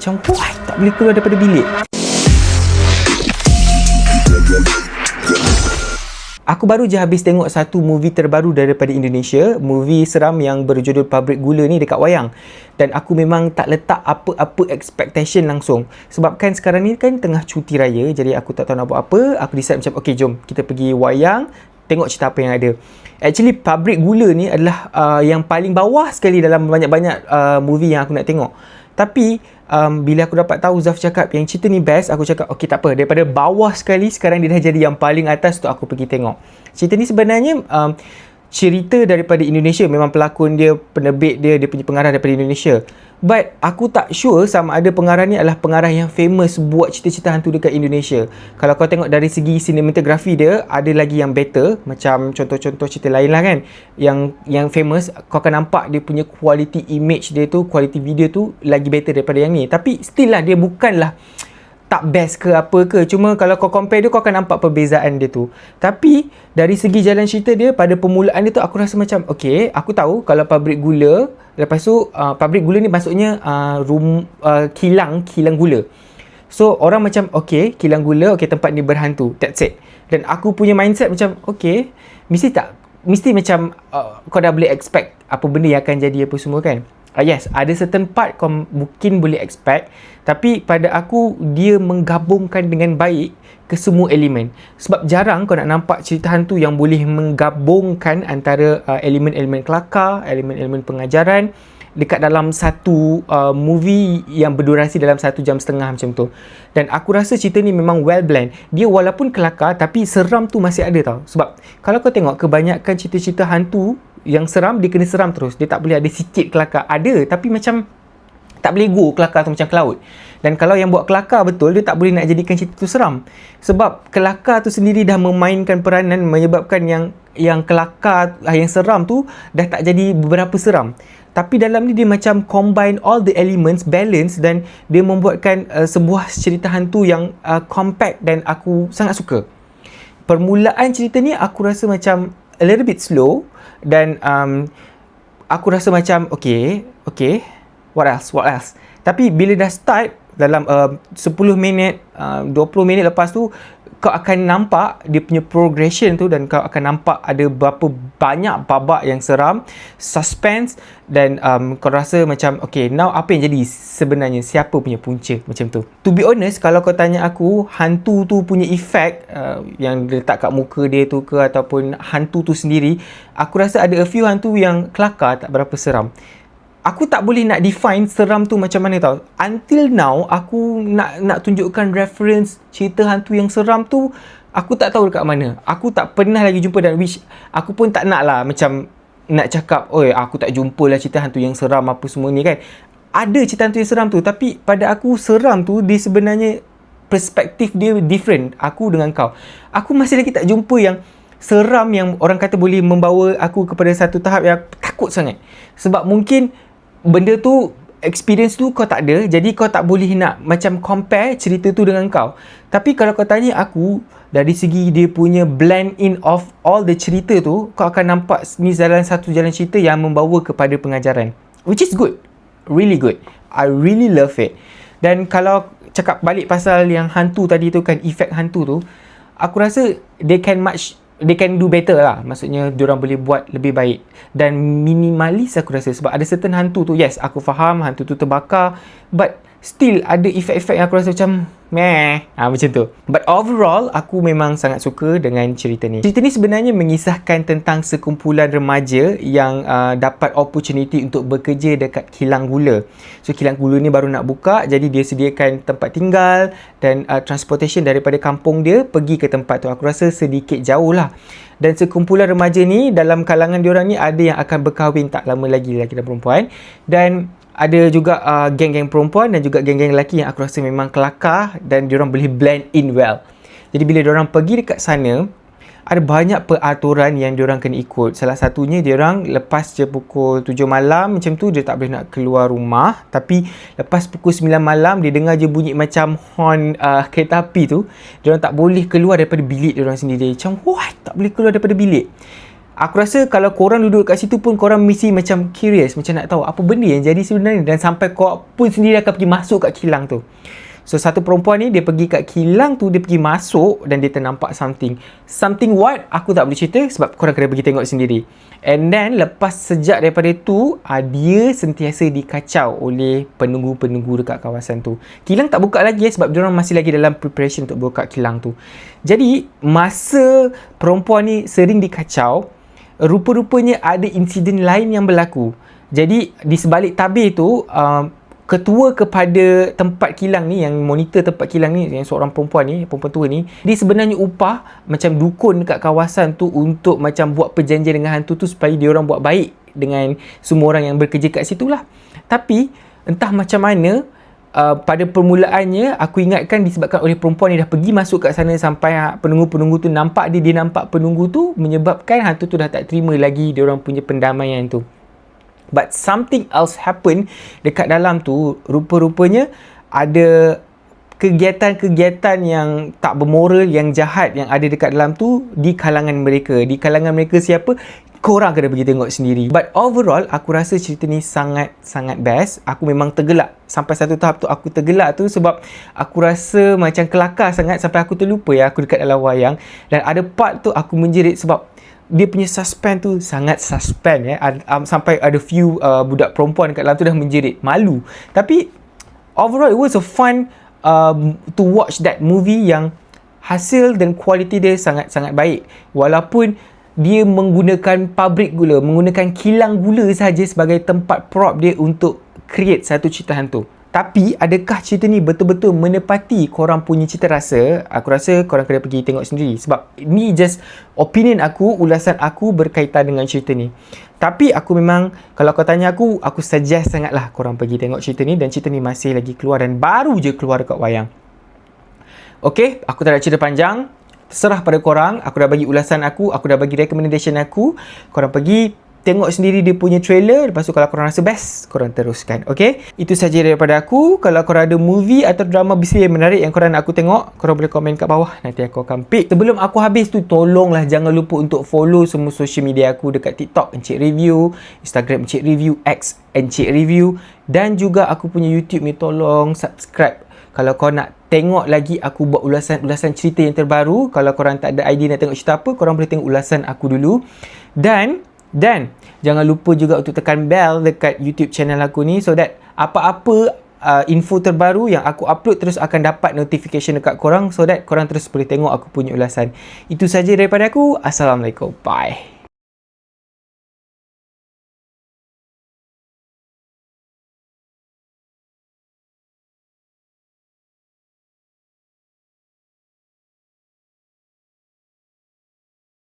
Macam why tak boleh keluar daripada bilik. Aku baru je habis tengok satu movie terbaru daripada Indonesia. Movie seram yang berjudul Pabrik Gula ni dekat wayang. Dan aku memang tak letak apa-apa expectation langsung. Sebab kan sekarang ni kan tengah cuti raya. Jadi aku tak tahu nak buat apa. Aku decide macam okay jom kita pergi wayang. Tengok cerita apa yang ada. Actually Pabrik Gula ni adalah yang paling bawah sekali dalam banyak-banyak movie yang aku nak tengok. Tapi bila aku dapat tahu Zaf cakap yang cerita ni best, aku cakap okay tak apa, daripada bawah sekali sekarang dia dah jadi yang paling atas untuk aku pergi tengok. Cerita ni sebenarnya cerita daripada Indonesia. Memang pelakon dia, penerbit dia punya pengarah daripada Indonesia. But aku tak sure sama ada pengarah ni adalah pengarah yang famous buat cerita-cerita hantu dekat Indonesia. Kalau kau tengok dari segi cinematography dia, ada lagi yang better. Macam contoh-contoh cerita lain lah kan, yang famous, kau akan nampak dia punya quality image dia tu, quality video tu lagi better daripada yang ni. Tapi still lah, dia bukanlah tak best ke apa ke. Cuma kalau kau compare dia, kau akan nampak perbezaan dia tu. Tapi dari segi jalan cerita dia, pada permulaan dia tu aku rasa macam okay, aku tahu kalau pabrik gula, lepas tu pabrik gula ni maksudnya kilang gula. So orang macam okay, kilang gula, okay tempat ni berhantu, that's it. Dan aku punya mindset macam okay, mesti macam kau dah boleh expect apa benda yang akan jadi apa semua kan. Yes, ada certain part kau mungkin boleh expect, tapi pada aku dia menggabungkan dengan baik ke semua elemen. Sebab jarang kau nak nampak cerita hantu yang boleh menggabungkan antara elemen-elemen kelakar, elemen-elemen pengajaran dekat dalam satu movie yang berdurasi dalam 1.5 jam macam tu. Dan aku rasa cerita ni memang well blend. Dia walaupun kelakar tapi seram tu masih ada tau. Sebab kalau kau tengok kebanyakan cerita-cerita hantu yang seram, dia kena seram terus. Dia tak boleh ada sikit kelakar. Ada, tapi macam tak boleh go kelakar tu macam cloud. Dan kalau yang buat kelakar betul, dia tak boleh nak jadikan cerita tu seram. Sebab kelakar tu sendiri dah memainkan peranan, menyebabkan yang kelakar, yang seram tu dah tak jadi beberapa seram. Tapi dalam ni dia macam combine all the elements, balance, dan dia membuatkan sebuah cerita hantu yang compact dan aku sangat suka. Permulaan cerita ni aku rasa macam a little bit slow. Dan aku rasa macam okay, what else. Tapi bila dah start dalam 10 minit, 20 minit lepas tu, kau akan nampak dia punya progression tu, dan kau akan nampak ada berapa banyak babak yang seram, suspense, dan kau rasa macam okay, now apa yang jadi sebenarnya, siapa punya punca, macam tu. To be honest, kalau kau tanya aku hantu tu punya efek yang letak kat muka dia tu ke, ataupun hantu tu sendiri, aku rasa ada a few hantu yang kelakar tak berapa seram. Aku tak boleh nak define seram tu macam mana tau. Until now, aku nak tunjukkan reference cerita hantu yang seram tu, aku tak tahu dekat mana. Aku tak pernah lagi jumpa, dan which aku pun tak nak lah macam nak cakap, oi aku tak jumpa lah cerita hantu yang seram apa semua ni kan. Ada cerita hantu yang seram tu, tapi pada aku seram tu dia sebenarnya perspektif dia different aku dengan kau. Aku masih lagi tak jumpa yang seram yang orang kata boleh membawa aku kepada satu tahap yang takut sangat. Sebab mungkin benda tu, experience tu kau tak ada, jadi kau tak boleh nak macam compare cerita tu dengan kau. Tapi kalau kau tanya aku, dari segi dia punya blend in of all the cerita tu, kau akan nampak ni satu jalan cerita yang membawa kepada pengajaran, which is good, really good. I really love it. Dan kalau cakap balik pasal yang hantu tadi tu kan, efek hantu tu, aku rasa they can do better lah. Maksudnya diorang boleh buat lebih baik dan minimalis aku rasa. Sebab ada certain hantu tu, yes aku faham hantu tu terbakar, but still ada efek-efek yang aku rasa macam macam tu. But overall aku memang sangat suka dengan cerita ni. Cerita ni sebenarnya mengisahkan tentang sekumpulan remaja yang dapat opportunity untuk bekerja dekat kilang gula. So kilang gula ni baru nak buka, jadi dia sediakan tempat tinggal dan transportation daripada kampung dia pergi ke tempat tu. Aku rasa sedikit jauh lah. Dan sekumpulan remaja ni, dalam kalangan diorang ni ada yang akan berkahwin tak lama lagi, lelaki dan perempuan. Dan ada juga geng-geng perempuan dan juga geng-geng lelaki yang aku rasa memang kelakar dan diorang boleh blend in well. Jadi bila diorang pergi dekat sana, ada banyak peraturan yang diorang kena ikut. Salah satunya diorang lepas je pukul 7 malam macam tu, dia tak boleh nak keluar rumah. Tapi lepas pukul 9 malam, dia dengar je bunyi macam horn kereta api tu, diorang tak boleh keluar daripada bilik diorang sendiri. Macam what? Tak boleh keluar daripada bilik. Aku rasa kalau korang duduk kat situ pun korang mesti macam curious, macam nak tahu apa benda yang jadi sebenarnya, dan sampai kau pun sendiri akan pergi masuk kat kilang tu. So satu perempuan ni dia pergi kat kilang tu, dia pergi masuk dan dia ternampak something. Something what? Aku tak boleh cerita sebab korang kena pergi tengok sendiri. And then lepas sejak daripada tu, dia sentiasa dikacau oleh penunggu-penunggu dekat kawasan tu. Kilang tak buka lagi sebab diorang masih lagi dalam preparation untuk buka kilang tu. Jadi masa perempuan ni sering dikacau, rupa-rupanya ada insiden lain yang berlaku. Jadi di sebalik tabir tu, ketua kepada tempat kilang ni, yang monitor tempat kilang ni, yang seorang perempuan ni, perempuan tua ni, dia sebenarnya upah macam dukun dekat kawasan tu untuk macam buat perjanjian dengan hantu tu supaya dia orang buat baik dengan semua orang yang bekerja kat situ lah. Tapi entah macam mana, pada permulaannya aku ingatkan disebabkan oleh perempuan ni dah pergi masuk kat sana sampai penunggu-penunggu tu nampak dia nampak penunggu tu, menyebabkan hantu tu dah tak terima lagi dia orang punya pendamaian tu. But something else happen dekat dalam tu. Rupa-rupanya ada kegiatan-kegiatan yang tak bermoral, yang jahat yang ada dekat dalam tu di kalangan mereka. Di kalangan mereka siapa? Korang kena pergi tengok sendiri. But overall, aku rasa cerita ni sangat-sangat best. Aku memang tergelak. Sampai satu tahap tu aku tergelak tu sebab aku rasa macam kelakar sangat sampai aku terlupa aku dekat dalam wayang. Dan ada part tu aku menjerit sebab dia punya suspense tu sangat suspense sampai ada few budak perempuan kat dalam tu dah menjerit, malu. Tapi overall it was a fun to watch that movie yang hasil dan kualiti dia sangat-sangat baik. Walaupun dia menggunakan pabrik gula, menggunakan kilang gula saja sebagai tempat prop dia untuk create satu cerita hantu. Tapi adakah cerita ni betul-betul menepati korang punya cita rasa? Aku rasa korang kena pergi tengok sendiri. Sebab ni just opinion aku, ulasan aku berkaitan dengan cerita ni. Tapi aku memang, kalau kau tanya aku suggest sangatlah korang pergi tengok cerita ni. Dan cerita ni masih lagi keluar dan baru je keluar dekat wayang. Okay, aku tak nak cerita panjang. Terserah pada korang. Aku dah bagi ulasan aku dah bagi recommendation aku. Korang pergi tengok sendiri dia punya trailer. Lepas tu kalau korang rasa best, korang teruskan. Okay? Itu saja daripada aku. Kalau korang ada movie atau drama bisnes yang menarik yang korang nak aku tengok, korang boleh komen kat bawah. Nanti aku akan pick. Sebelum aku habis tu, tolonglah jangan lupa untuk follow semua social media aku dekat TikTok Encik Review, Instagram Encik Review, X Encik Review, dan juga aku punya YouTube ni. Tolong subscribe kalau kau nak tengok lagi aku buat ulasan cerita yang terbaru. Kalau korang tak ada idea nak tengok cerita apa, korang boleh tengok ulasan aku dulu. Dan jangan lupa juga untuk tekan bell dekat YouTube channel aku ni, so that apa-apa info terbaru yang aku upload terus akan dapat notification dekat korang, so that korang terus boleh tengok aku punya ulasan. Itu saja daripada aku. Assalamualaikum. Bye.